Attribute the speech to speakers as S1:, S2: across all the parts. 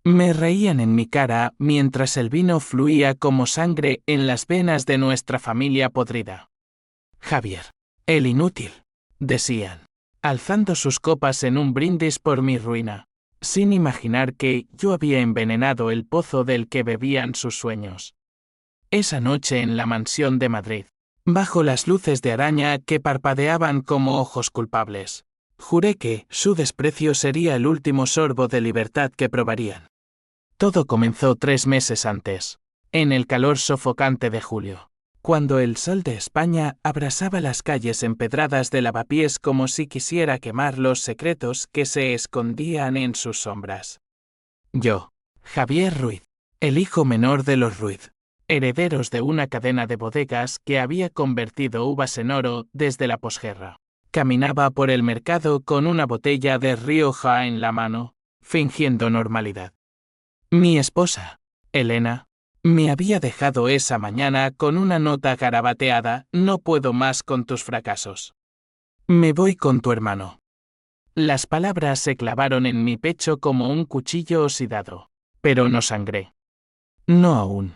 S1: Me reían en mi cara mientras el vino fluía como sangre en las venas de nuestra familia podrida. Javier, el inútil, decían, alzando sus copas en un brindis por mi ruina, sin imaginar que yo había envenenado el pozo del que bebían sus sueños. Esa noche en la mansión de Madrid, bajo las luces de araña que parpadeaban como ojos culpables, juré que su desprecio sería el último sorbo de libertad que probarían. Todo comenzó 3 meses antes, en el calor sofocante de julio, cuando el sol de España abrasaba las calles empedradas de Lavapiés como si quisiera quemar los secretos que se escondían en sus sombras. Yo, Javier Ruiz, el hijo menor de los Ruiz, herederos de una cadena de bodegas que había convertido uvas en oro desde la posguerra, caminaba por el mercado con una botella de Rioja en la mano, fingiendo normalidad. Mi esposa, Elena, me había dejado esa mañana con una nota garabateada: no puedo más con tus fracasos. Me voy con tu hermano. Las palabras se clavaron en mi pecho como un cuchillo oxidado, pero no sangré. No aún.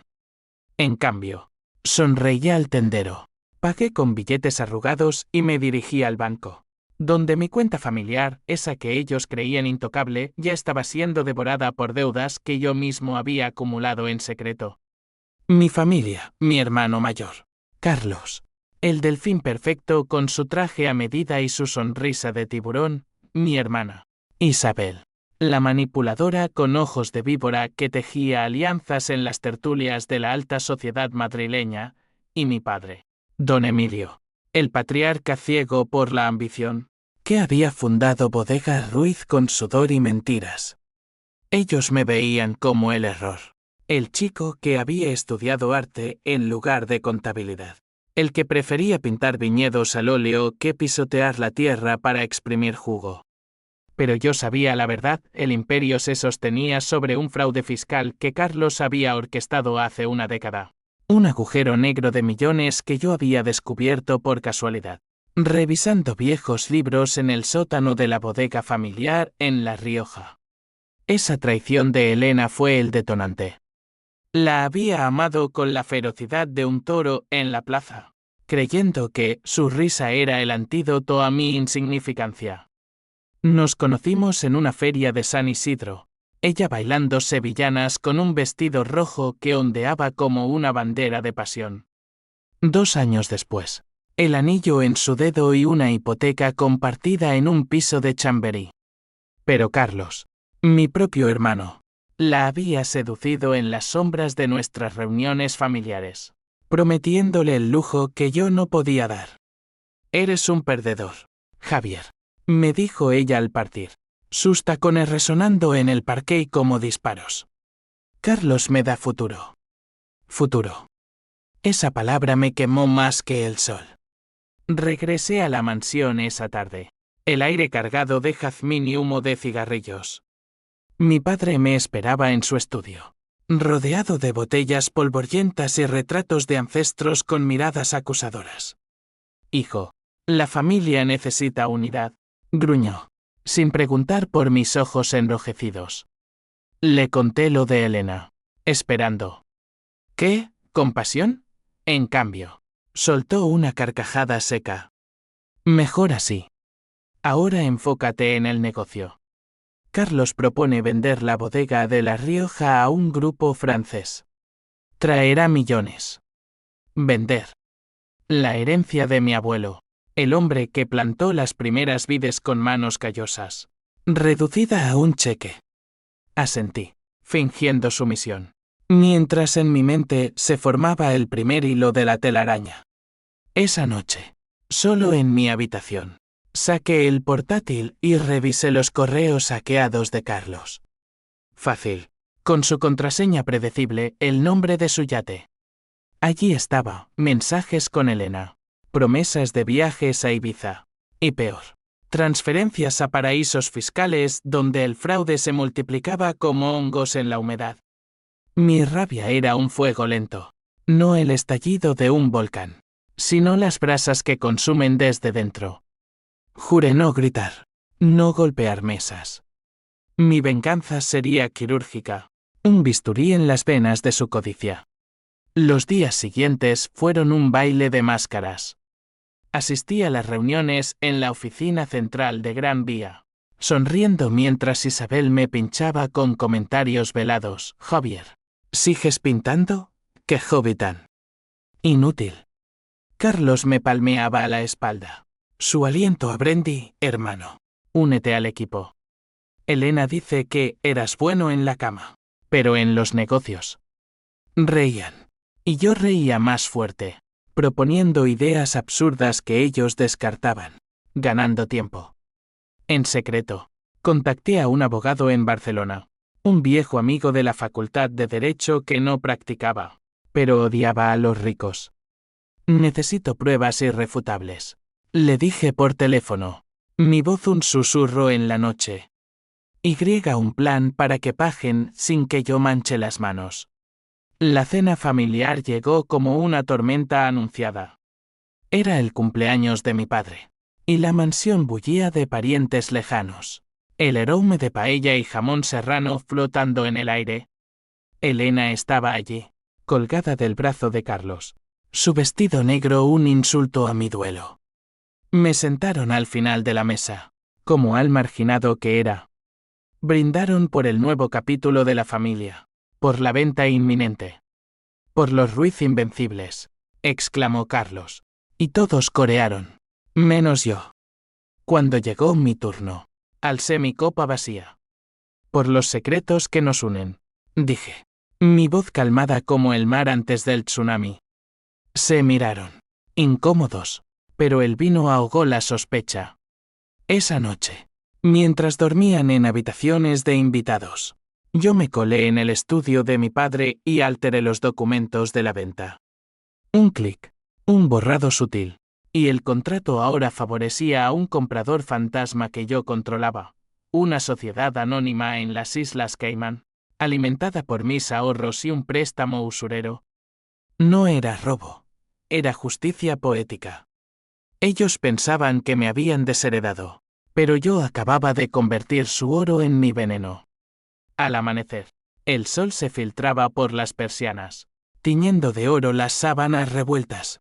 S1: En cambio, sonreí al tendero, pagué con billetes arrugados y me dirigí al banco, donde mi cuenta familiar, esa que ellos creían intocable, ya estaba siendo devorada por deudas que yo mismo había acumulado en secreto. Mi familia, mi hermano mayor, Carlos, el delfín perfecto con su traje a medida y su sonrisa de tiburón, mi hermana, Isabel, la manipuladora con ojos de víbora que tejía alianzas en las tertulias de la alta sociedad madrileña, y mi padre, don Emilio, el patriarca ciego por la ambición, que había fundado Bodegas Ruiz con sudor y mentiras. Ellos me veían como el error, el chico que había estudiado arte en lugar de contabilidad, el que prefería pintar viñedos al óleo que pisotear la tierra para exprimir jugo. Pero yo sabía la verdad: el imperio se sostenía sobre un fraude fiscal que Carlos había orquestado hace una década. Un agujero negro de millones que yo había descubierto por casualidad, revisando viejos libros en el sótano de la bodega familiar en La Rioja. Esa traición de Elena fue el detonante. La había amado con la ferocidad de un toro en la plaza, creyendo que su risa era el antídoto a mi insignificancia. Nos conocimos en una feria de San Isidro, ella bailando sevillanas con un vestido rojo que ondeaba como una bandera de pasión. 2 años después, el anillo en su dedo y una hipoteca compartida en un piso de Chamberí. Pero Carlos, mi propio hermano, la había seducido en las sombras de nuestras reuniones familiares, prometiéndole el lujo que yo no podía dar. Eres un perdedor, Javier, me dijo ella al partir, sus tacones resonando en el parquet como disparos. Carlos me da futuro. Futuro. Esa palabra me quemó más que el sol. Regresé a la mansión esa tarde, el aire cargado de jazmín y humo de cigarrillos. Mi padre me esperaba en su estudio, rodeado de botellas polvorientas y retratos de ancestros con miradas acusadoras. Hijo, la familia necesita unidad, gruñó, sin preguntar por mis ojos enrojecidos. Le conté lo de Elena, esperando. ¿Qué? ¿Compasión? En cambio, soltó una carcajada seca. Mejor así. Ahora enfócate en el negocio. Carlos propone vender la bodega de La Rioja a un grupo francés. Traerá millones. Vender. La herencia de mi abuelo, el hombre que plantó las primeras vides con manos callosas, reducida a un cheque. Asentí, fingiendo sumisión, mientras en mi mente se formaba el primer hilo de la telaraña. Esa noche, solo en mi habitación, saqué el portátil y revisé los correos hackeados de Carlos. Fácil, con su contraseña predecible, el nombre de su yate. Allí estaba, mensajes con Elena, promesas de viajes a Ibiza, y peor, transferencias a paraísos fiscales donde el fraude se multiplicaba como hongos en la humedad. Mi rabia era un fuego lento, no el estallido de un volcán, sino las brasas que consumen desde dentro. Juré no gritar, no golpear mesas. Mi venganza sería quirúrgica. Un bisturí en las venas de su codicia. Los días siguientes fueron un baile de máscaras. Asistí a las reuniones en la oficina central de Gran Vía, sonriendo mientras Isabel me pinchaba con comentarios velados. Javier, ¿sigues pintando? ¡Qué hobby tan inútil! Carlos me palmeaba a la espalda. Su aliento a Brandy, hermano. Únete al equipo. Elena dice que eras bueno en la cama, pero en los negocios. Reían. Y yo reía más fuerte, proponiendo ideas absurdas que ellos descartaban, ganando tiempo. En secreto, contacté a un abogado en Barcelona, un viejo amigo de la Facultad de Derecho que no practicaba, pero odiaba a los ricos. Necesito pruebas irrefutables. Le dije por teléfono, mi voz un susurro en la noche. Un plan para que paguen sin que yo manche las manos. La cena familiar llegó como una tormenta anunciada. Era el cumpleaños de mi padre, y la mansión bullía de parientes lejanos. El aroma de paella y jamón serrano flotando en el aire. Elena estaba allí, colgada del brazo de Carlos. Su vestido negro un insulto a mi duelo. Me sentaron al final de la mesa, como al marginado que era. Brindaron por el nuevo capítulo de la familia, por la venta inminente. Por los Ruiz invencibles, exclamó Carlos. Y todos corearon, menos yo. Cuando llegó mi turno, alcé mi copa vacía. Por los secretos que nos unen, dije, mi voz calmada como el mar antes del tsunami. Se miraron, incómodos, pero el vino ahogó la sospecha. Esa noche, mientras dormían en habitaciones de invitados, yo me colé en el estudio de mi padre y alteré los documentos de la venta. Un clic, un borrado sutil, y el contrato ahora favorecía a un comprador fantasma que yo controlaba, una sociedad anónima en las Islas Caimán, alimentada por mis ahorros y un préstamo usurero. No era robo, era justicia poética. Ellos pensaban que me habían desheredado, pero yo acababa de convertir su oro en mi veneno. Al amanecer, el sol se filtraba por las persianas, tiñendo de oro las sábanas revueltas.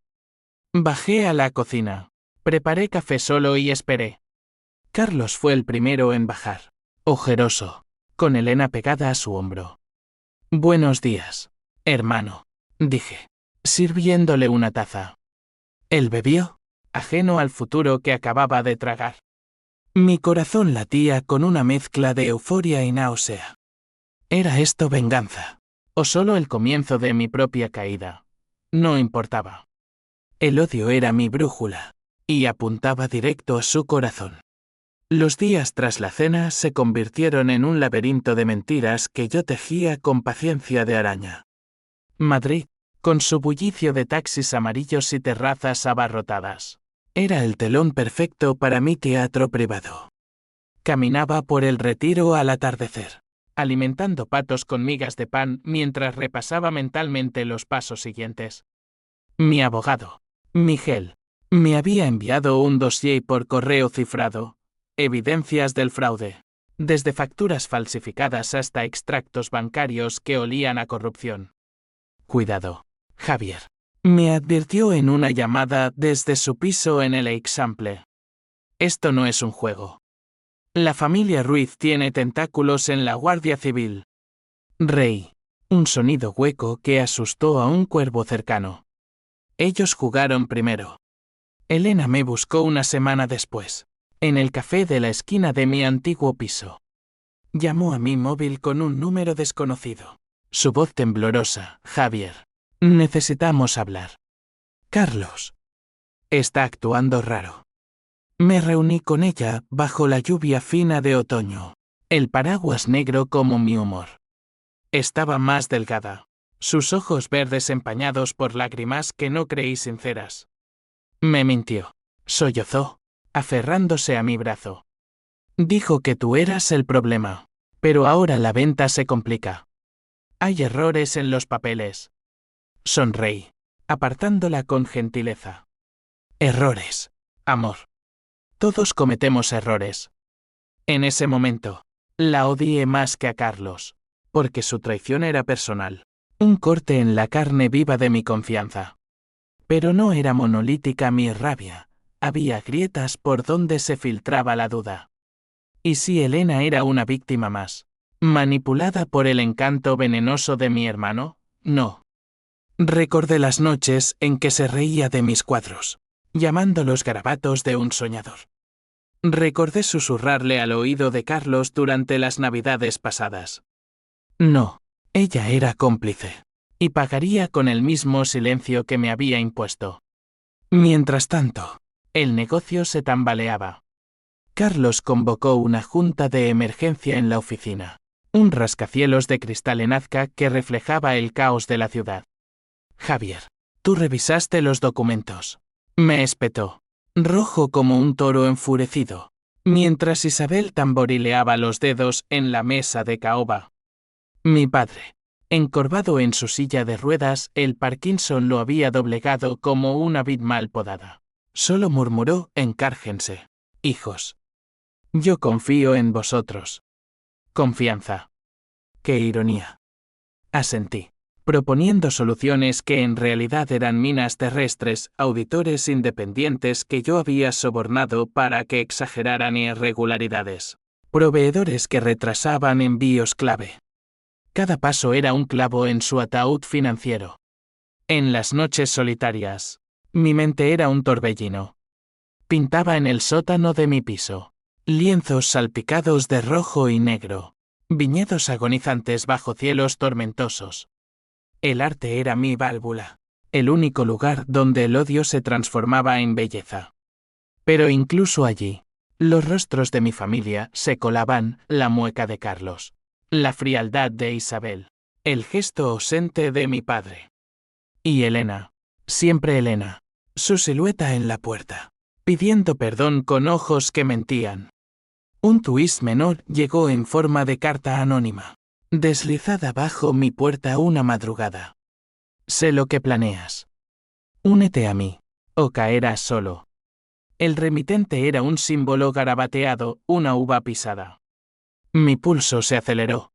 S1: Bajé a la cocina, preparé café solo y esperé. Carlos fue el primero en bajar, ojeroso, con Elena pegada a su hombro. Buenos días, hermano, dije, sirviéndole una taza. Él bebió, ajeno al futuro que acababa de tragar. Mi corazón latía con una mezcla de euforia y náusea. ¿Era esto venganza? ¿O solo el comienzo de mi propia caída? No importaba. El odio era mi brújula, y apuntaba directo a su corazón. Los días tras la cena se convirtieron en un laberinto de mentiras que yo tejía con paciencia de araña. Madrid, con su bullicio de taxis amarillos y terrazas abarrotadas, era el telón perfecto para mi teatro privado. Caminaba por el Retiro al atardecer, alimentando patos con migas de pan mientras repasaba mentalmente los pasos siguientes. Mi abogado, Miguel, me había enviado un dossier por correo cifrado, evidencias del fraude, desde facturas falsificadas hasta extractos bancarios que olían a corrupción. Cuidado, Javier, me advirtió en una llamada desde su piso en el Eixample. Esto no es un juego. La familia Ruiz tiene tentáculos en la Guardia Civil. Rey. Un sonido hueco que asustó a un cuervo cercano. Ellos jugaron primero. Elena me buscó una semana después, en el café de la esquina de mi antiguo piso. Llamó a mi móvil con un número desconocido. Su voz temblorosa. Javier. Necesitamos hablar. Carlos. Está actuando raro. Me reuní con ella bajo la lluvia fina de otoño, el paraguas negro como mi humor. Estaba más delgada, sus ojos verdes empañados por lágrimas que no creí sinceras. Me mintió, sollozó, aferrándose a mi brazo. Dijo que tú eras el problema, pero ahora la venta se complica. Hay errores en los papeles. Sonreí, apartándola con gentileza. Errores, amor. Todos cometemos errores. En ese momento, La odié más que a Carlos, porque su traición era personal. Un corte en la carne viva de mi confianza. Pero no era monolítica mi rabia, había grietas por donde se filtraba la duda. ¿Y si Elena era una víctima más? ¿Manipulada por el encanto venenoso de mi hermano? No. Recordé las noches en que se reía de mis cuadros, llamándolos garabatos de un soñador. Recordé susurrarle al oído de Carlos durante las navidades pasadas. No, ella era cómplice, y pagaría con el mismo silencio que me había impuesto. Mientras tanto, el negocio se tambaleaba. Carlos convocó una junta de emergencia en la oficina, un rascacielos de cristal en Nazca que reflejaba el caos de la ciudad. Javier, tú revisaste los documentos. Me espetó, rojo como un toro enfurecido, mientras Isabel tamborileaba los dedos en la mesa de caoba. Mi padre, encorvado en su silla de ruedas, el Parkinson lo había doblegado como una vid mal podada. Solo murmuró: encárguense, hijos. Yo confío en vosotros. Confianza. Qué ironía. Asentí, proponiendo soluciones que en realidad eran minas terrestres, auditores independientes que yo había sobornado para que exageraran irregularidades, proveedores que retrasaban envíos clave. Cada paso era un clavo en su ataúd financiero. En las noches solitarias, mi mente era un torbellino. Pintaba en el sótano de mi piso lienzos salpicados de rojo y negro, viñedos agonizantes bajo cielos tormentosos. El arte era mi válvula, el único lugar donde el odio se transformaba en belleza. Pero incluso allí, los rostros de mi familia se colaban, la mueca de Carlos, la frialdad de Isabel, el gesto ausente de mi padre. Y Elena, siempre Elena, su silueta en la puerta, pidiendo perdón con ojos que mentían. Un twist menor llegó en forma de carta anónima, deslizada bajo mi puerta una madrugada. Sé lo que planeas. Únete a mí, o caerás solo. El remitente era un símbolo garabateado, una uva pisada. Mi pulso se aceleró.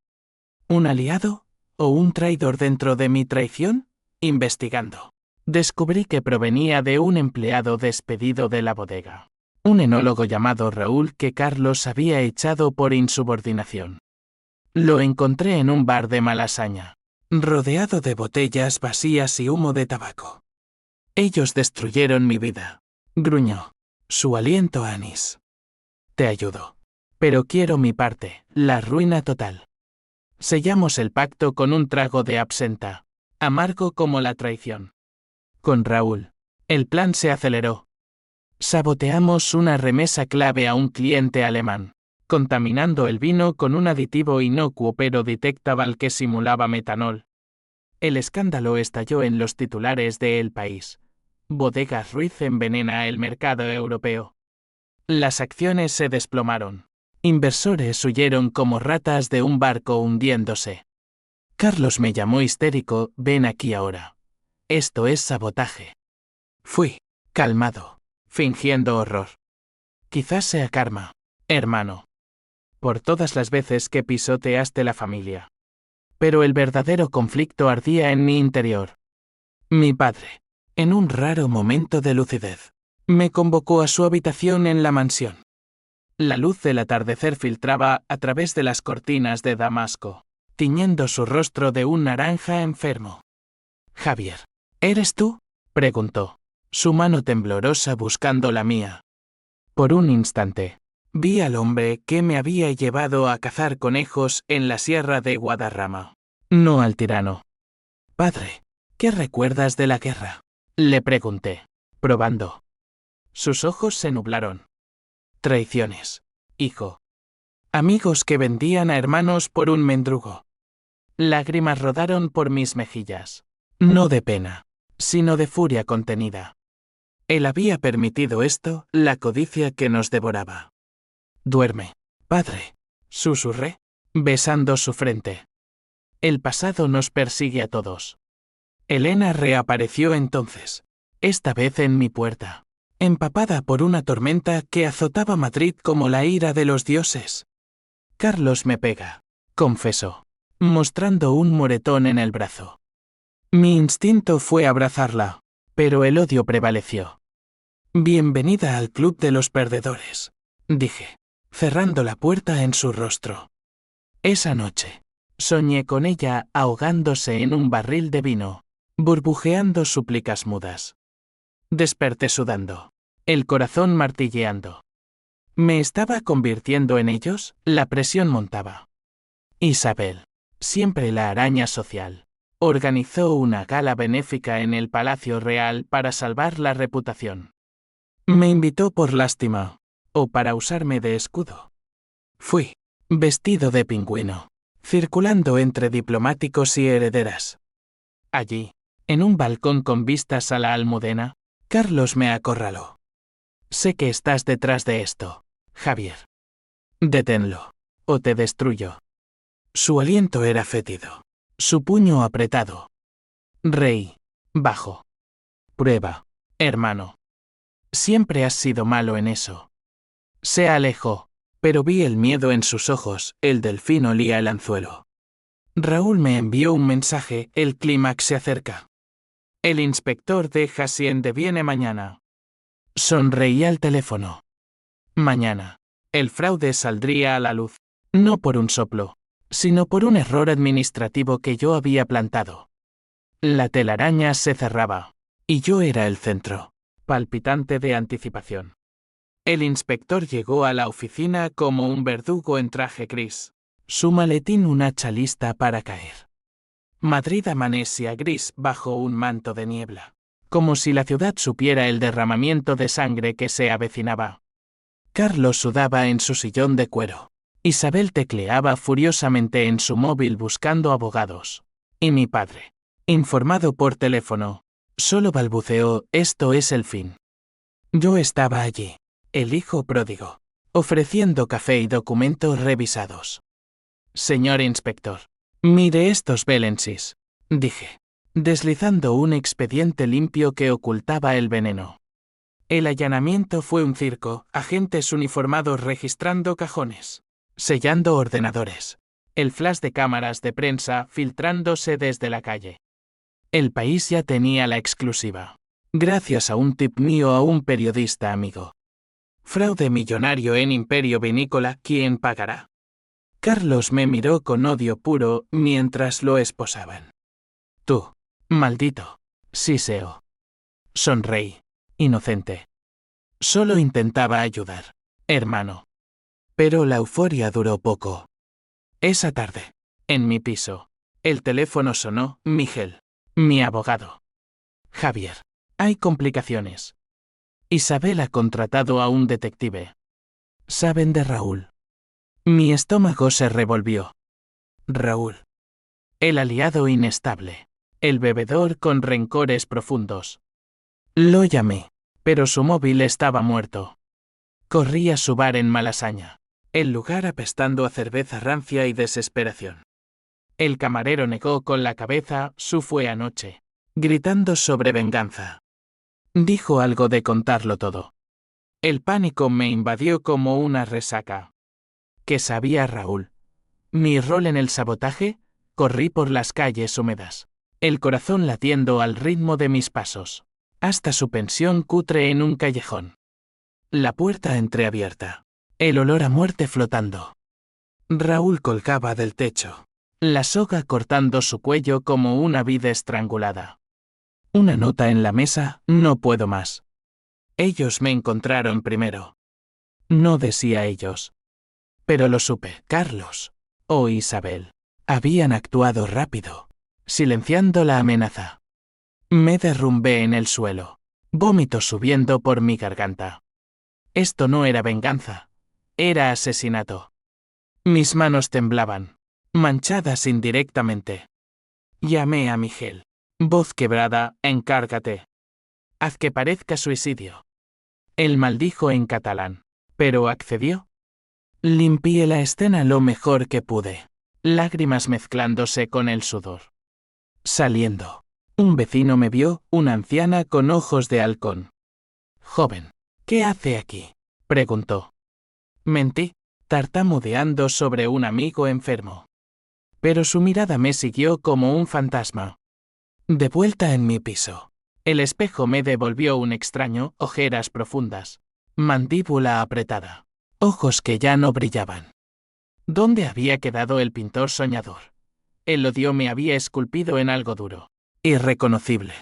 S1: ¿Un aliado? ¿O un traidor dentro de mi traición? Investigando, descubrí que provenía de un empleado despedido de la bodega. Un enólogo llamado Raúl que Carlos había echado por insubordinación. Lo encontré en un bar de Malasaña, rodeado de botellas vacías y humo de tabaco. Ellos destruyeron mi vida, gruñó, su aliento a anís. Te ayudo. Pero quiero mi parte, la ruina total. Sellamos el pacto con un trago de absenta, amargo como la traición. Con Raúl, el plan se aceleró. Saboteamos una remesa clave a un cliente alemán, contaminando el vino con un aditivo inocuo pero detectable que simulaba metanol. El escándalo estalló en los titulares de El País. Bodegas Ruiz envenena el mercado europeo. Las acciones se desplomaron. Inversores huyeron como ratas de un barco hundiéndose. Carlos me llamó histérico: ven aquí ahora. Esto es sabotaje. Fui, calmado, fingiendo horror. Quizás sea karma, hermano, por todas las veces que pisoteaste la familia. Pero el verdadero conflicto ardía en mi interior. Mi padre, en un raro momento de lucidez, me convocó a su habitación en la mansión. La luz del atardecer filtraba a través de las cortinas de damasco, tiñendo su rostro de un naranja enfermo. Javier, ¿eres tú?, preguntó, su mano temblorosa buscando la mía. Por un instante, vi al hombre que me había llevado a cazar conejos en la sierra de Guadarrama, no al tirano. Padre, ¿qué recuerdas de la guerra?, le pregunté, probando. Sus ojos se nublaron. Traiciones, hijo. Amigos que vendían a hermanos por un mendrugo. Lágrimas rodaron por mis mejillas, no de pena, sino de furia contenida. Él había permitido esto, la codicia que nos devoraba. Duerme, padre, susurré, besando su frente. El pasado nos persigue a todos. Elena reapareció entonces, esta vez en mi puerta, empapada por una tormenta que azotaba Madrid como la ira de los dioses. Carlos me pega, confesó, mostrando un moretón en el brazo. Mi instinto fue abrazarla, pero el odio prevaleció. Bienvenida al club de los perdedores, dije, cerrando la puerta en su rostro. Esa noche, soñé con ella ahogándose en un barril de vino, burbujeando súplicas mudas. Desperté sudando, el corazón martilleando. ¿Me estaba convirtiendo en ellos? La presión montaba. Isabel, siempre la araña social, organizó una gala benéfica en el Palacio Real para salvar la reputación. Me invitó por lástima, o para usarme de escudo. Fui, vestido de pingüino, circulando entre diplomáticos y herederas. Allí, en un balcón con vistas a la Almudena, Carlos me acorraló. Sé que estás detrás de esto, Javier. Deténlo, o te destruyo. Su aliento era fétido, su puño apretado. Rey, bajo. Prueba, hermano. Siempre has sido malo en eso. Se alejó, pero vi el miedo en sus ojos, el delfín olía el anzuelo. Raúl me envió un mensaje, el clímax se acerca. El inspector de Hacienda viene mañana. Sonreí al teléfono. Mañana, el fraude saldría a la luz, no por un soplo, sino por un error administrativo que yo había plantado. La telaraña se cerraba, y yo era el centro, palpitante de anticipación. El inspector llegó a la oficina como un verdugo en traje gris, su maletín un hacha lista para caer. Madrid amanecía gris bajo un manto de niebla, como si la ciudad supiera el derramamiento de sangre que se avecinaba. Carlos sudaba en su sillón de cuero. Isabel tecleaba furiosamente en su móvil buscando abogados. Y mi padre, informado por teléfono, solo balbuceó: esto es el fin. Yo estaba allí, el hijo pródigo, ofreciendo café y documentos revisados. Señor inspector, mire estos belensis, dije, deslizando un expediente limpio que ocultaba el veneno. El allanamiento fue un circo, agentes uniformados registrando cajones, sellando ordenadores, el flash de cámaras de prensa filtrándose desde la calle. El País ya tenía la exclusiva, gracias a un tip mío a un periodista amigo. Fraude millonario en Imperio Vinícola, ¿quién pagará? Carlos me miró con odio puro mientras lo esposaban. Tú, maldito, siseo. Sonreí, inocente. Solo intentaba ayudar, hermano. Pero la euforia duró poco. Esa tarde, en mi piso, el teléfono sonó. Miguel, mi abogado. Javier, hay complicaciones. Isabel ha contratado a un detective. ¿Saben de Raúl? Mi estómago se revolvió. Raúl. El aliado inestable. El bebedor con rencores profundos. Lo llamé, pero su móvil estaba muerto. Corrí a su bar en Malasaña, el lugar apestando a cerveza rancia y desesperación. El camarero negó con la cabeza. Su fue anoche, gritando sobre venganza. Dijo algo de contarlo todo. El pánico me invadió como una resaca. ¿Qué sabía Raúl? Mi rol en el sabotaje. Corrí por las calles húmedas, el corazón latiendo al ritmo de mis pasos, hasta su pensión cutre en un callejón. La puerta entreabierta, el olor a muerte flotando. Raúl colgaba del techo, la soga cortando su cuello como una vid estrangulada. Una nota en la mesa: no puedo más. Ellos me encontraron primero. No decía ellos. Pero lo supe. Carlos, o Isabel, habían actuado rápido, silenciando la amenaza. Me derrumbé en el suelo, vómito subiendo por mi garganta. Esto no era venganza, era asesinato. Mis manos temblaban, manchadas indirectamente. Llamé a Miguel, voz quebrada: encárgate. Haz que parezca suicidio. Él maldijo en catalán, pero accedió. Limpié la escena lo mejor que pude, lágrimas mezclándose con el sudor. Saliendo, un vecino me vio, una anciana con ojos de halcón. Joven, ¿qué hace aquí?, preguntó. Mentí, tartamudeando sobre un amigo enfermo. Pero su mirada me siguió como un fantasma. De vuelta en mi piso. El espejo me devolvió un extraño, ojeras profundas, mandíbula apretada, ojos que ya no brillaban. ¿Dónde había quedado el pintor soñador? El odio me había esculpido en algo duro, irreconocible.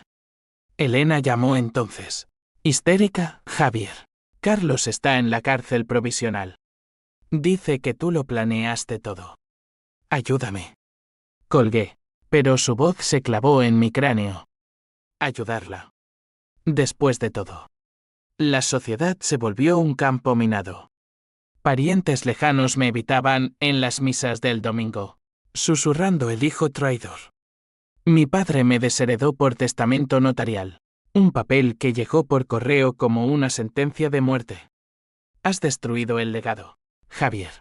S1: Elena llamó entonces. Histérica, Javier. Carlos está en la cárcel provisional. Dice que tú lo planeaste todo. Ayúdame. Colgué, pero su voz se clavó en mi cráneo. Ayudarla. Después de todo, la sociedad se volvió un campo minado. Parientes lejanos me evitaban en las misas del domingo, susurrando el hijo traidor. Mi padre me desheredó por testamento notarial, un papel que llegó por correo como una sentencia de muerte. Has destruido el legado, Javier.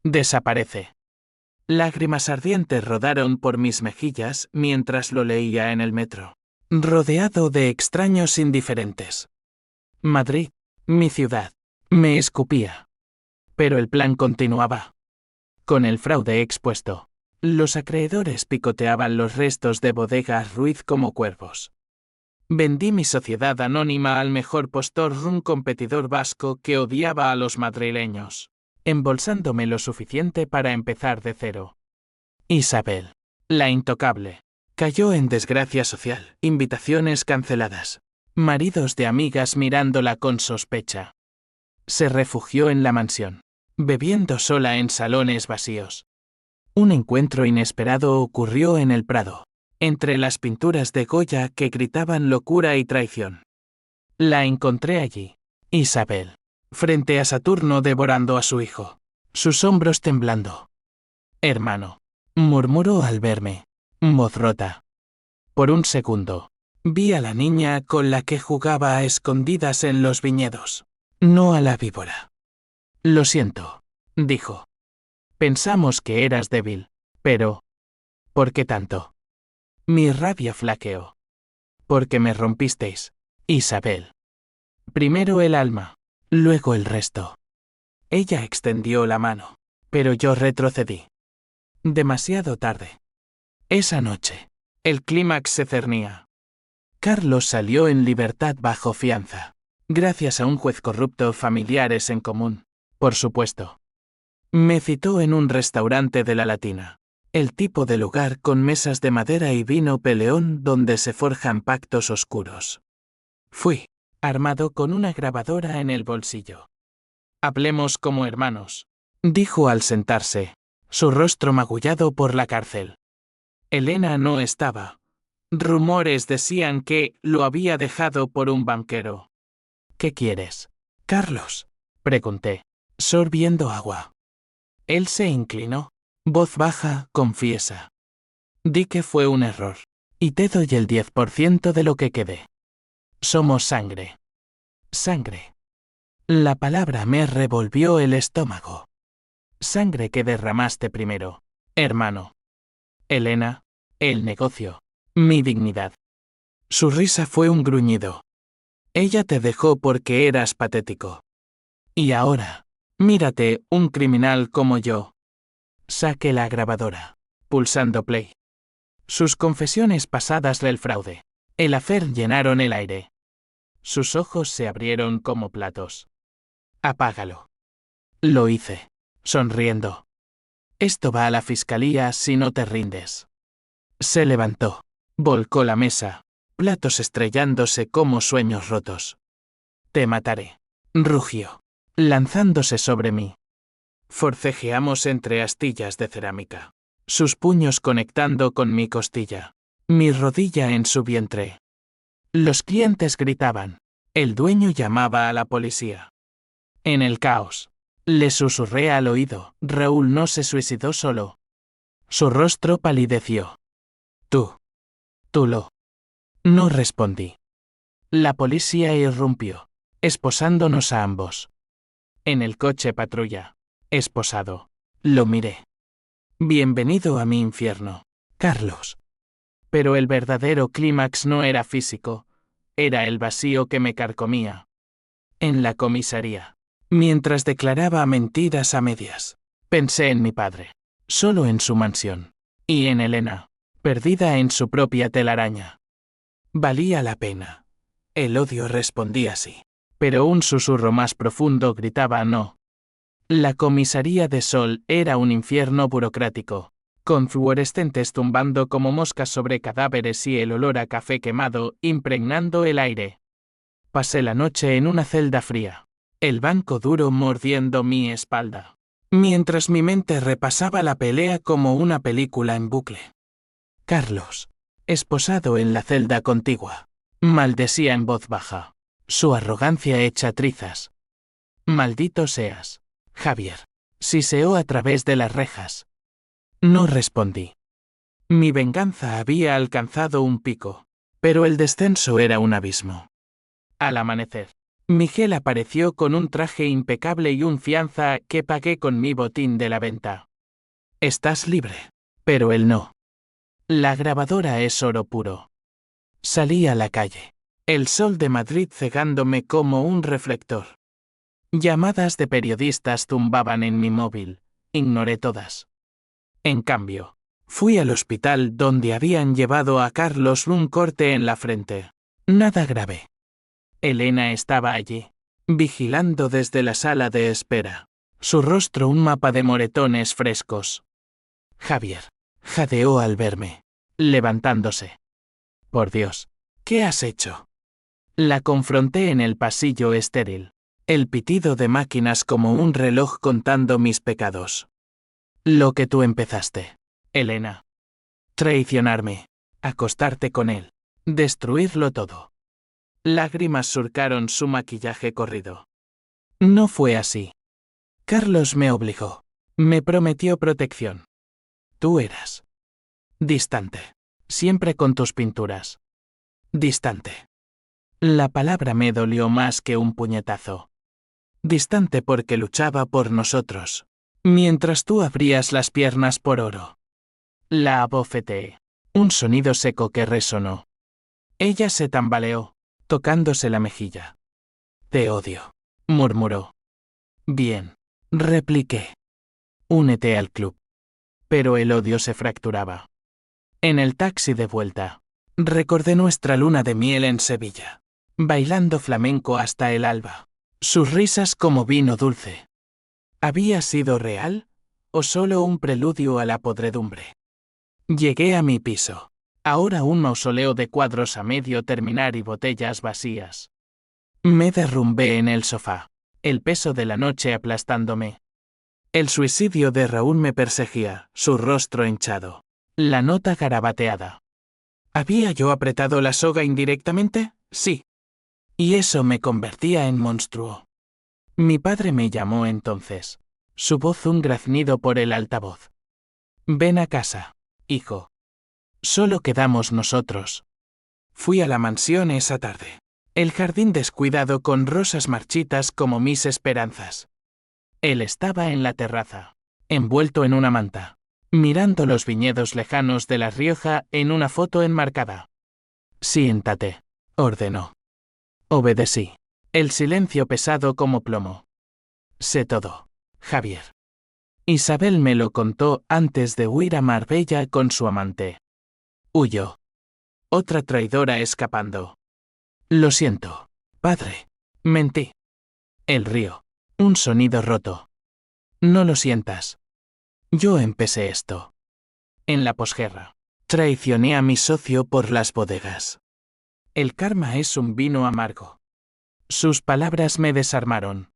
S1: Desaparece. Lágrimas ardientes rodaron por mis mejillas mientras lo leía en el metro, rodeado de extraños indiferentes. Madrid, mi ciudad, me escupía. Pero el plan continuaba. Con el fraude expuesto, los acreedores picoteaban los restos de Bodegas Ruiz como cuervos. Vendí mi sociedad anónima al mejor postor, un competidor vasco que odiaba a los madrileños, embolsándome lo suficiente para empezar de cero. Isabel, la intocable, cayó en desgracia social, invitaciones canceladas, maridos de amigas mirándola con sospecha. Se refugió en la mansión, bebiendo sola en salones vacíos. Un encuentro inesperado ocurrió en el Prado, entre las pinturas de Goya que gritaban locura y traición. La encontré allí, Isabel, frente a Saturno devorando a su hijo, sus hombros temblando. Hermano, murmuró al verme, voz rota. Por un segundo, vi a la niña con la que jugaba a escondidas en los viñedos, no a la víbora. Lo siento, dijo. Pensamos que eras débil, pero... ¿por qué tanto? Mi rabia flaqueó. Porque me rompisteis, Isabel. Primero el alma, luego el resto. Ella extendió la mano, pero yo retrocedí. Demasiado tarde. Esa noche, el clímax se cernía. Carlos salió en libertad bajo fianza, gracias a un juez corrupto, familiares en común, por supuesto. Me citó en un restaurante de la Latina, el tipo de lugar con mesas de madera y vino peleón donde se forjan pactos oscuros. Fui, armado con una grabadora en el bolsillo. Hablemos como hermanos, dijo al sentarse, su rostro magullado por la cárcel. Elena no estaba. Rumores decían que lo había dejado por un banquero. ¿Qué quieres, Carlos?, pregunté, sorbiendo agua. Él se inclinó. Voz baja, confiesa. Di que fue un error, y te doy el 10% de lo que quede. Somos sangre. Sangre. La palabra me revolvió el estómago. Sangre que derramaste primero, hermano. Elena, el negocio, mi dignidad. Su risa fue un gruñido. Ella te dejó porque eras patético. Y ahora, mírate, un criminal como yo. Saqué la grabadora, pulsando play. Sus confesiones pasadas del fraude, el affair llenaron el aire. Sus ojos se abrieron como platos. Apágalo. Lo hice, sonriendo. Esto va a la fiscalía si no te rindes. Se levantó, volcó la mesa, platos estrellándose como sueños rotos. Te mataré, rugió, lanzándose sobre mí. Forcejeamos entre astillas de cerámica, sus puños conectando con mi costilla, mi rodilla en su vientre. Los clientes gritaban, el dueño llamaba a la policía. En el caos, le susurré al oído, Raúl no se suicidó solo. Su rostro palideció. Tú lo. No respondí. La policía irrumpió, esposándonos a ambos. En el coche patrulla. Esposado. Lo miré. Bienvenido a mi infierno, Carlos. Pero el verdadero clímax no era físico, era el vacío que me carcomía. En la comisaría, mientras declaraba mentiras a medias. Pensé en mi padre, solo en su mansión, y en Elena, perdida en su propia telaraña. Valía la pena. El odio respondía sí, pero un susurro más profundo gritaba no. La comisaría de Sol era un infierno burocrático, con fluorescentes tumbando como moscas sobre cadáveres y el olor a café quemado impregnando el aire. Pasé la noche en una celda fría, el banco duro mordiendo mi espalda, mientras mi mente repasaba la pelea como una película en bucle. Carlos, esposado en la celda contigua, maldecía en voz baja, su arrogancia hecha trizas. Maldito seas, Javier, siseó a través de las rejas. No respondí. Mi venganza había alcanzado un pico, pero el descenso era un abismo. Al amanecer, Miguel apareció con un traje impecable y un fianza que pagué con mi botín de la venta. Estás libre, pero él no. La grabadora es oro puro. Salí a la calle, el sol de Madrid cegándome como un reflector. Llamadas de periodistas zumbaban en mi móvil, ignoré todas. En cambio, fui al hospital donde habían llevado a Carlos un corte en la frente. Nada grave. Elena estaba allí, vigilando desde la sala de espera, su rostro un mapa de moretones frescos. Javier, jadeó al verme, levantándose. Por Dios, ¿qué has hecho? La confronté en el pasillo estéril, el pitido de máquinas como un reloj contando mis pecados. Lo que tú empezaste, Elena. Traicionarme, acostarte con él, destruirlo todo. Lágrimas surcaron su maquillaje corrido. No fue así. Carlos me obligó, me prometió protección. Tú eras distante, siempre con tus pinturas. Distante. La palabra me dolió más que un puñetazo. Distante porque luchaba por nosotros, mientras tú abrías las piernas por oro. La abofeteé. Un sonido seco que resonó. Ella se tambaleó, tocándose la mejilla. Te odio, murmuró. Bien, repliqué. Únete al club. Pero el odio se fracturaba. En el taxi de vuelta, recordé nuestra luna de miel en Sevilla, bailando flamenco hasta el alba, sus risas como vino dulce. ¿Había sido real o solo un preludio a la podredumbre? Llegué a mi piso, ahora un mausoleo de cuadros a medio terminar y botellas vacías. Me derrumbé en el sofá, el peso de la noche aplastándome. El suicidio de Raúl me perseguía, su rostro hinchado, la nota garabateada. ¿Había yo apretado la soga indirectamente? Sí. Y eso me convertía en monstruo. Mi padre me llamó entonces, su voz un graznido por el altavoz. Ven a casa, hijo. Solo quedamos nosotros. Fui a la mansión esa tarde. El jardín descuidado con rosas marchitas como mis esperanzas. Él estaba en la terraza, envuelto en una manta, mirando los viñedos lejanos de La Rioja en una foto enmarcada. Siéntate, ordenó. Obedecí. El silencio pesado como plomo. Sé todo, Javier. Isabel me lo contó antes de huir a Marbella con su amante. Huyó. Otra traidora escapando. Lo siento, padre. Mentí. El río. Un sonido roto. No lo sientas. Yo empecé esto. En la posguerra, traicioné a mi socio por las bodegas. El karma es un vino amargo. Sus palabras me desarmaron.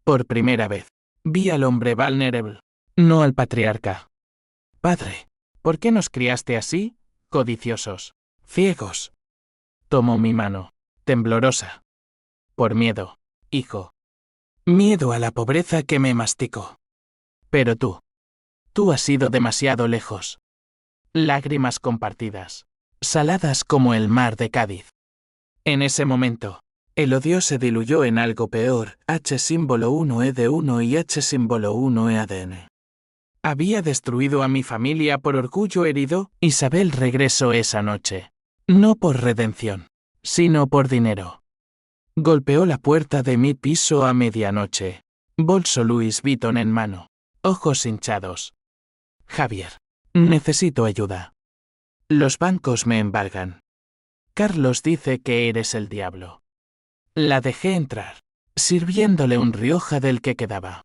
S1: Por primera vez, vi al hombre vulnerable, no al patriarca. Padre, ¿por qué nos criaste así, codiciosos, ciegos? Tomó mi mano, temblorosa. Por miedo, hijo. Miedo a la pobreza que me masticó. Pero tú has ido demasiado lejos. Lágrimas compartidas, saladas como el mar de Cádiz. En ese momento, el odio se diluyó en algo peor, H símbolo 1E de 1 y H símbolo 1E-ADN. Había destruido a mi familia por orgullo herido. Isabel regresó esa noche. No por redención, sino por dinero. Golpeó la puerta de mi piso a medianoche. Bolso Louis Vuitton en mano. Ojos hinchados. Javier. Necesito ayuda. Los bancos me embargan. Carlos dice que eres el diablo. La dejé entrar, sirviéndole un Rioja del que quedaba.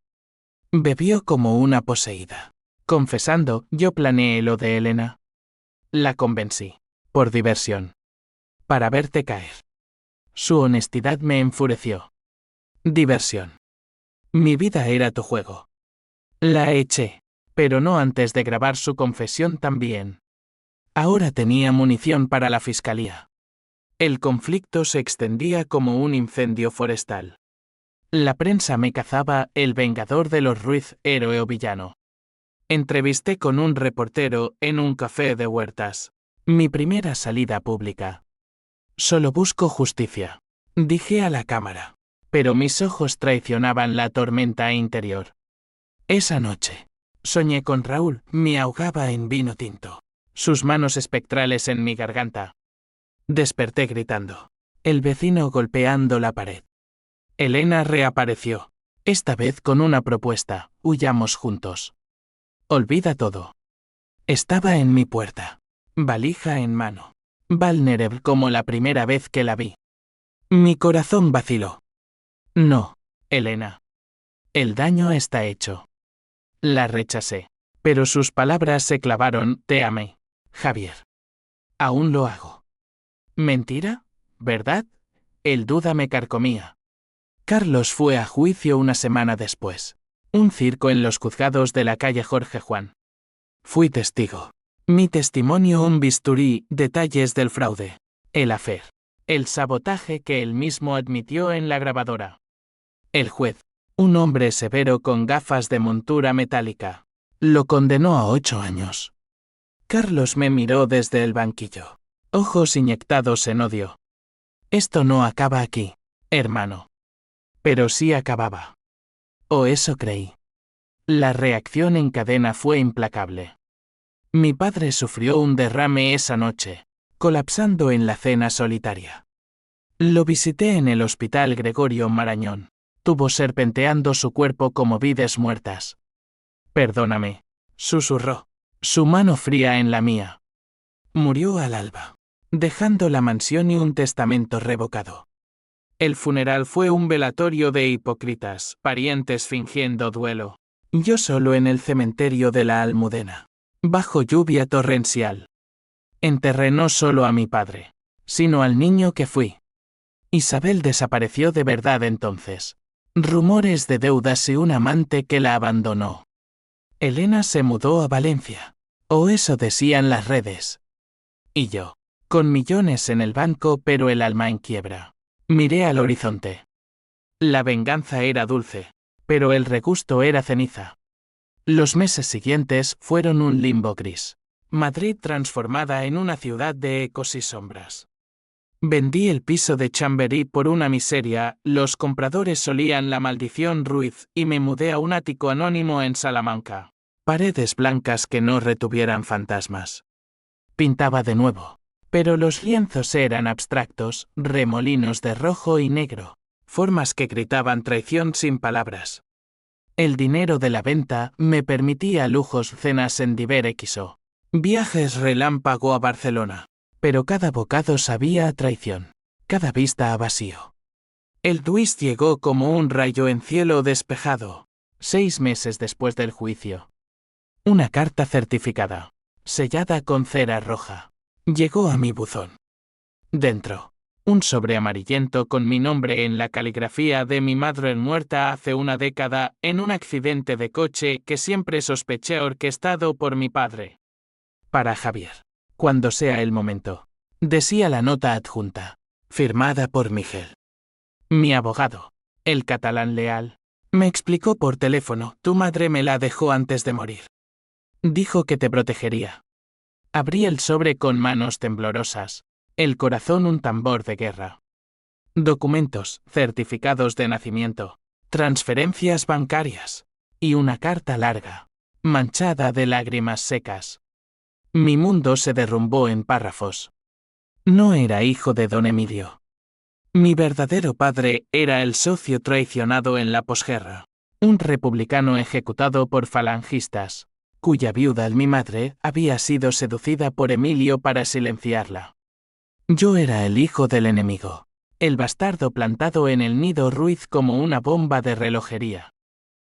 S1: Bebió como una poseída. Confesando, yo planeé lo de Elena. La convencí. Por diversión. Para verte caer. Su honestidad me enfureció. Diversión. Mi vida era tu juego. La eché, pero no antes de grabar su confesión también. Ahora tenía munición para la fiscalía. El conflicto se extendía como un incendio forestal. La prensa me cazaba el vengador de los Ruiz, héroe o villano. Entrevisté con un reportero en un café de Huertas. Mi primera salida pública. Solo busco justicia, dije a la cámara. Pero mis ojos traicionaban la tormenta interior. Esa noche, soñé con Raúl, me ahogaba en vino tinto. Sus manos espectrales en mi garganta. Desperté gritando. El vecino golpeando la pared. Elena reapareció. Esta vez con una propuesta, huyamos juntos. Olvida todo. Estaba en mi puerta. Valija en mano. Vulnerable como la primera vez que la vi. Mi corazón vaciló. No, Elena. El daño está hecho. La rechacé. Pero sus palabras se clavaron, te amé, Javier. Aún lo hago. ¿Mentira? ¿Verdad? El duda me carcomía. Carlos fue a juicio una semana después. Un circo en los juzgados de la calle Jorge Juan. Fui testigo. Mi testimonio un bisturí, detalles del fraude. El affair. El sabotaje que él mismo admitió en la grabadora. El juez, un hombre severo con gafas de montura metálica, lo condenó a 8 años. Carlos me miró desde el banquillo. Ojos inyectados en odio. Esto no acaba aquí, hermano. Pero sí acababa. O eso creí. La reacción en cadena fue implacable. Mi padre sufrió un derrame esa noche, colapsando en la cena solitaria. Lo visité en el hospital Gregorio Marañón. Tuvo serpenteando su cuerpo como vides muertas. Perdóname, susurró, su mano fría en la mía. Murió al alba, dejando la mansión y un testamento revocado. El funeral fue un velatorio de hipócritas, parientes fingiendo duelo. Yo solo en el cementerio de la Almudena, bajo lluvia torrencial. Enterré no solo a mi padre, sino al niño que fui. Isabel desapareció de verdad entonces. Rumores de deudas y un amante que la abandonó. Elena se mudó a Valencia. O eso decían las redes. Y yo, con millones en el banco pero el alma en quiebra, miré al horizonte. La venganza era dulce, pero el regusto era ceniza. Los meses siguientes fueron un limbo gris. Madrid transformada en una ciudad de ecos y sombras. Vendí el piso de Chamberí por una miseria, los compradores solían la maldición Ruiz y me mudé a un ático anónimo en Salamanca. Paredes blancas que no retuvieran fantasmas. Pintaba de nuevo, pero los lienzos eran abstractos, remolinos de rojo y negro, formas que gritaban traición sin palabras. El dinero de la venta me permitía lujos, cenas en Diverexo, viajes relámpago a Barcelona. Pero cada bocado sabía a traición, cada vista a vacío. El twist llegó como un rayo en cielo despejado, 6 meses después del juicio. Una carta certificada, sellada con cera roja, llegó a mi buzón. Dentro, un sobre amarillento con mi nombre en la caligrafía de mi madre muerta hace una década en un accidente de coche que siempre sospeché orquestado por mi padre. Para Javier. Cuando sea el momento, decía la nota adjunta, firmada por Miguel. Mi abogado, el catalán leal, me explicó por teléfono, tu madre me la dejó antes de morir. Dijo que te protegería. Abrí el sobre con manos temblorosas, el corazón un tambor de guerra. Documentos, certificados de nacimiento, transferencias bancarias, y una carta larga, manchada de lágrimas secas. Mi mundo se derrumbó en párrafos. No era hijo de don Emilio. Mi verdadero padre era el socio traicionado en la posguerra, un republicano ejecutado por falangistas, cuya viuda, mi madre, había sido seducida por Emilio para silenciarla. Yo era el hijo del enemigo, el bastardo plantado en el nido Ruiz como una bomba de relojería.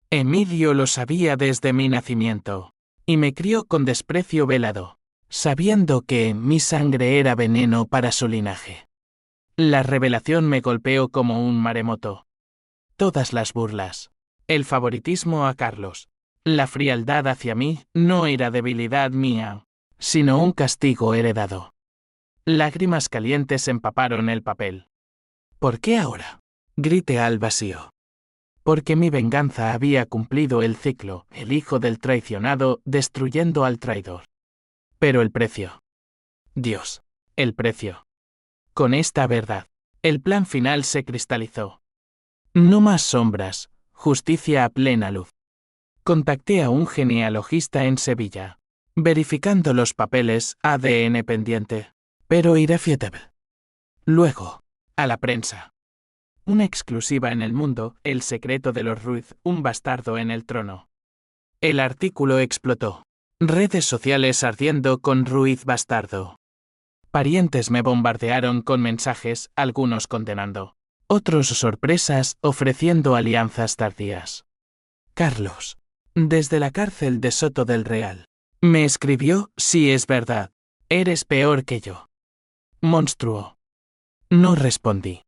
S1: Emilio lo sabía desde mi nacimiento, y me crió con desprecio velado, sabiendo que mi sangre era veneno para su linaje. La revelación me golpeó como un maremoto. Todas las burlas, el favoritismo a Carlos, la frialdad hacia mí, no era debilidad mía, sino un castigo heredado. Lágrimas calientes empaparon el papel. ¿Por qué ahora? Grité al vacío. Porque mi venganza había cumplido el ciclo, el hijo del traicionado destruyendo al traidor. Pero el precio. Dios, el precio. Con esta verdad, el plan final se cristalizó. No más sombras, justicia a plena luz. Contacté a un genealogista en Sevilla, verificando los papeles, ADN pendiente, pero irrefutable. Luego, a la prensa. Una exclusiva en El Mundo, el secreto de los Ruiz, un bastardo en el trono. El artículo explotó. Redes sociales ardiendo con Ruiz bastardo. Parientes me bombardearon con mensajes, algunos condenando, otros sorpresas ofreciendo alianzas tardías. Carlos, desde la cárcel de Soto del Real, me escribió, sí es verdad, eres peor que yo. Monstruo. No respondí.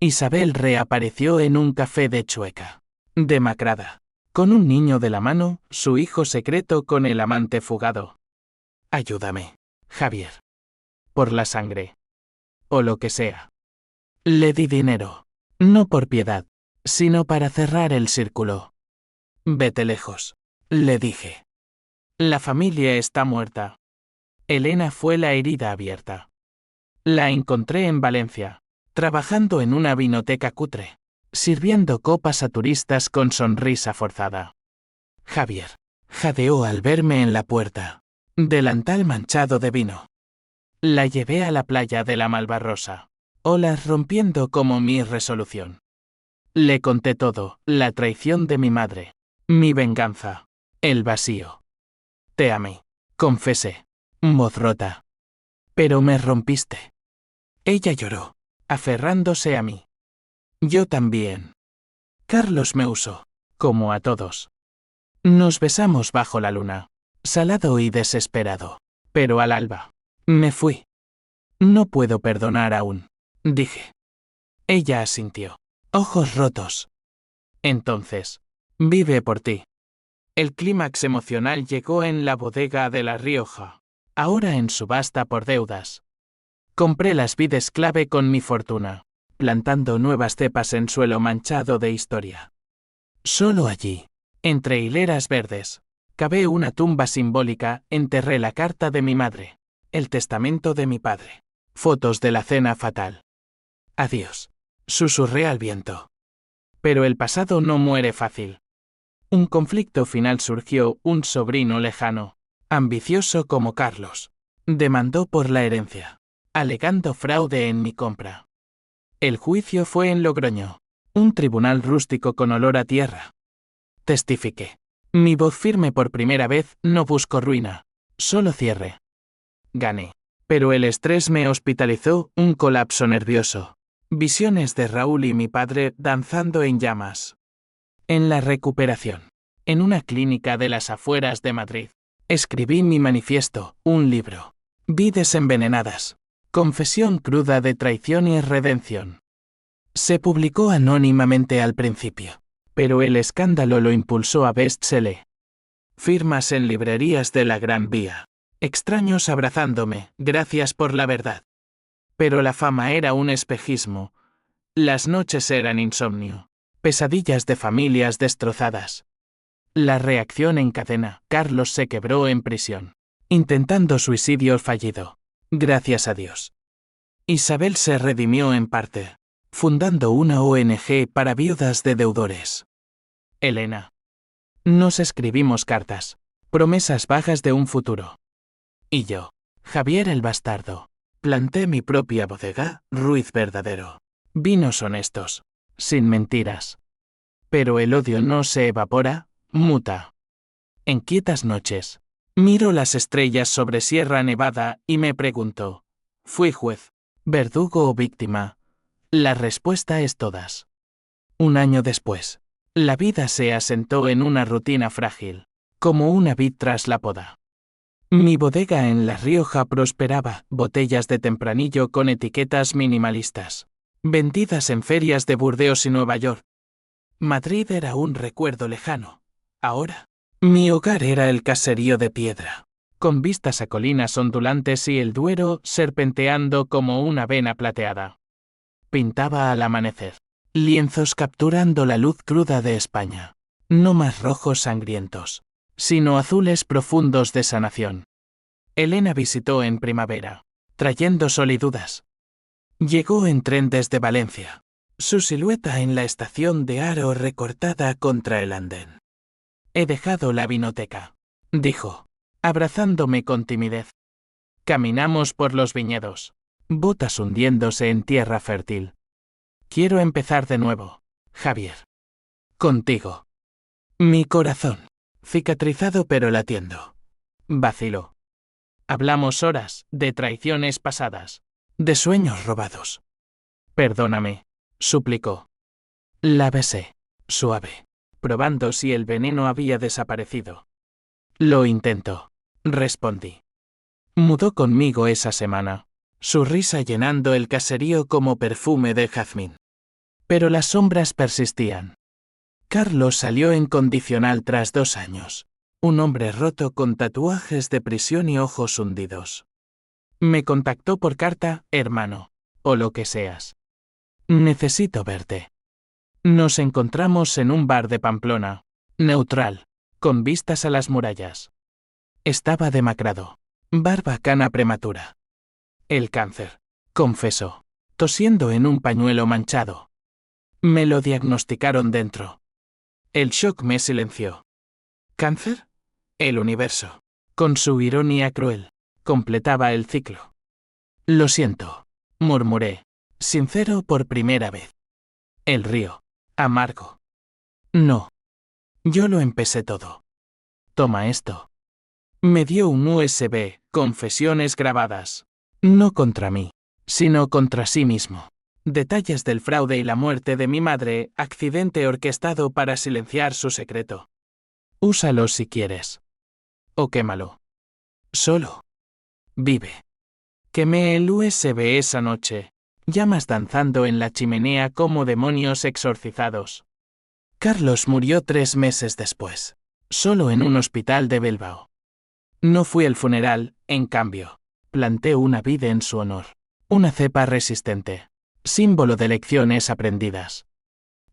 S1: Isabel reapareció en un café de Chueca, demacrada, con un niño de la mano, su hijo secreto con el amante fugado. Ayúdame, Javier. Por la sangre. O lo que sea. Le di dinero, no por piedad, sino para cerrar el círculo. Vete lejos, le dije. La familia está muerta. Elena fue la herida abierta. La encontré en Valencia, trabajando en una vinoteca cutre, sirviendo copas a turistas con sonrisa forzada. Javier jadeó al verme en la puerta, delantal manchado de vino. La llevé a la playa de la Malvarrosa, olas rompiendo como mi resolución. Le conté todo, la traición de mi madre, mi venganza, el vacío. Te amé, confesé, voz rota. Pero me rompiste. Ella lloró, aferrándose a mí. Yo también. Carlos me usó, como a todos. Nos besamos bajo la luna, salado y desesperado, pero al alba. Me fui. No puedo perdonar aún, dije. Ella asintió, ojos rotos. Entonces, vive por ti. El clímax emocional llegó en la bodega de La Rioja, ahora en subasta por deudas. Compré las vides clave con mi fortuna, plantando nuevas cepas en suelo manchado de historia. Solo allí, entre hileras verdes, cavé una tumba simbólica, enterré la carta de mi madre, el testamento de mi padre, fotos de la cena fatal. Adiós, susurré al viento. Pero el pasado no muere fácil. Un conflicto final surgió, un sobrino lejano, ambicioso como Carlos, demandó por la herencia, alegando fraude en mi compra. El juicio fue en Logroño, un tribunal rústico con olor a tierra. Testifiqué. Mi voz firme por primera vez, no busco ruina, solo cierre. Gané. Pero el estrés me hospitalizó, un colapso nervioso. Visiones de Raúl y mi padre danzando en llamas. En la recuperación. En una clínica de las afueras de Madrid. Escribí mi manifiesto, un libro. Vides envenenadas. Confesión cruda de traición y redención. Se publicó anónimamente al principio, pero el escándalo lo impulsó a bestseller. Firmas en librerías de la Gran Vía. Extraños abrazándome, gracias por la verdad. Pero la fama era un espejismo. Las noches eran insomnio. Pesadillas de familias destrozadas. La reacción en cadena. Carlos se quebró en prisión, intentando suicidio fallido. Gracias a Dios. Isabel se redimió en parte, fundando una ONG para viudas de deudores. Elena. Nos escribimos cartas, promesas vagas de un futuro. Y yo, Javier el bastardo, planté mi propia bodega, Ruiz verdadero. Vinos honestos, sin mentiras. Pero el odio no se evapora, muta. En quietas noches, miro las estrellas sobre Sierra Nevada y me pregunto, ¿fui juez, verdugo o víctima? La respuesta es todas. Un año después, la vida se asentó en una rutina frágil, como una vid tras la poda. Mi bodega en La Rioja prosperaba, botellas de tempranillo con etiquetas minimalistas, vendidas en ferias de Burdeos y Nueva York. Madrid era un recuerdo lejano. Ahora, mi hogar era el caserío de piedra, con vistas a colinas ondulantes y el Duero serpenteando como una vena plateada. Pintaba al amanecer, lienzos capturando la luz cruda de España, no más rojos sangrientos, sino azules profundos de sanación. Elena visitó en primavera, trayendo sol y dudas. Llegó en tren desde Valencia, su silueta en la estación de Haro recortada contra el andén. He dejado la vinoteca, dijo, abrazándome con timidez. Caminamos por los viñedos, botas hundiéndose en tierra fértil. Quiero empezar de nuevo, Javier. Contigo. Mi corazón, cicatrizado pero latiendo, vaciló. Hablamos horas de traiciones pasadas, de sueños robados. Perdóname, suplicó. La besé, suave, probando si el veneno había desaparecido. Lo intento, respondí. Mudó conmigo esa semana, su risa llenando el caserío como perfume de jazmín. Pero las sombras persistían. Carlos salió en condicional tras 2 años, un hombre roto con tatuajes de prisión y ojos hundidos. Me contactó por carta, hermano, o lo que seas. Necesito verte. Nos encontramos en un bar de Pamplona, neutral, con vistas a las murallas. Estaba demacrado, barbacana prematura. El cáncer, confesó, tosiendo en un pañuelo manchado. Me lo diagnosticaron dentro. El shock me silenció. ¿Cáncer? El universo, con su ironía cruel, completaba el ciclo. Lo siento, murmuré, sincero por primera vez. El río, amargo. No. Yo lo empecé todo. Toma esto. Me dio un USB, confesiones grabadas. No contra mí, sino contra sí mismo. Detalles del fraude y la muerte de mi madre, accidente orquestado para silenciar su secreto. Úsalo si quieres. O quémalo. Solo. Vive. Quemé el USB esa noche, llamas danzando en la chimenea como demonios exorcizados. Carlos murió 3 meses después, solo en un hospital de Bilbao. No fui al funeral, en cambio, planté una vid en su honor, una cepa resistente, símbolo de lecciones aprendidas.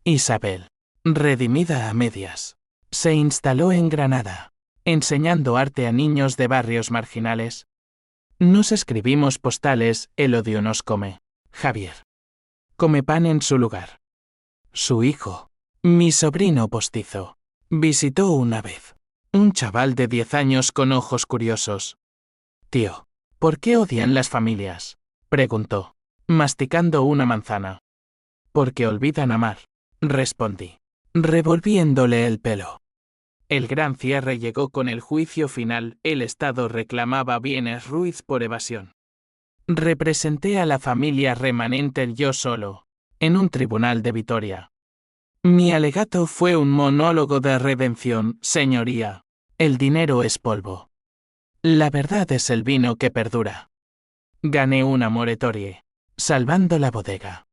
S1: Isabel, redimida a medias, se instaló en Granada, enseñando arte a niños de barrios marginales. Nos escribimos postales, el odio nos come, Javier. Come pan en su lugar. Su hijo, mi sobrino postizo, visitó una vez. Un chaval de 10 años con ojos curiosos. Tío, ¿por qué odian las familias?, preguntó, masticando una manzana. Porque olvidan amar, respondí, revolviéndole el pelo. El gran cierre llegó con el juicio final, el Estado reclamaba bienes Ruiz por evasión. Representé a la familia remanente yo solo, en un tribunal de Vitoria. Mi alegato fue un monólogo de redención, señoría. El dinero es polvo. La verdad es el vino que perdura. Gané una moratoria, salvando la bodega.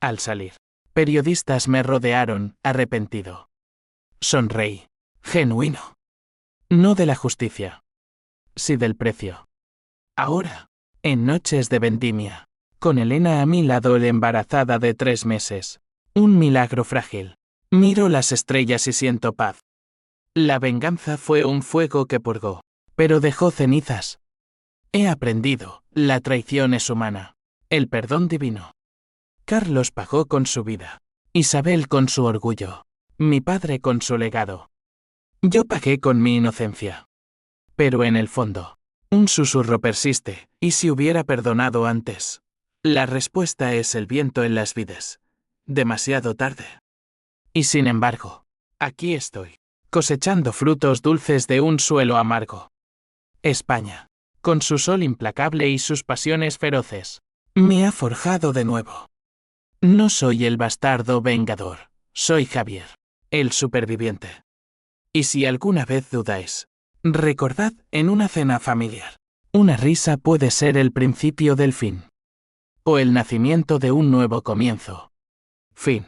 S1: Al salir, periodistas me rodearon, arrepentido. Sonreí, genuino. No de la justicia, sí del precio. Ahora, en noches de vendimia, con Elena a mi lado embarazada de 3 meses, un milagro frágil. Miro las estrellas y siento paz. La venganza fue un fuego que purgó, pero dejó cenizas. He aprendido, la traición es humana, el perdón divino. Carlos pagó con su vida, Isabel con su orgullo, mi padre con su legado. Yo pagué con mi inocencia. Pero en el fondo, un susurro persiste, ¿y si hubiera perdonado antes? La respuesta es el viento en las vides. Demasiado tarde. Y sin embargo, aquí estoy, cosechando frutos dulces de un suelo amargo. España, con su sol implacable y sus pasiones feroces, me ha forjado de nuevo. No soy el bastardo vengador, soy Javier, el superviviente. Y si alguna vez dudáis, recordad en una cena familiar, una risa puede ser el principio del fin. O el nacimiento de un nuevo comienzo. Fin.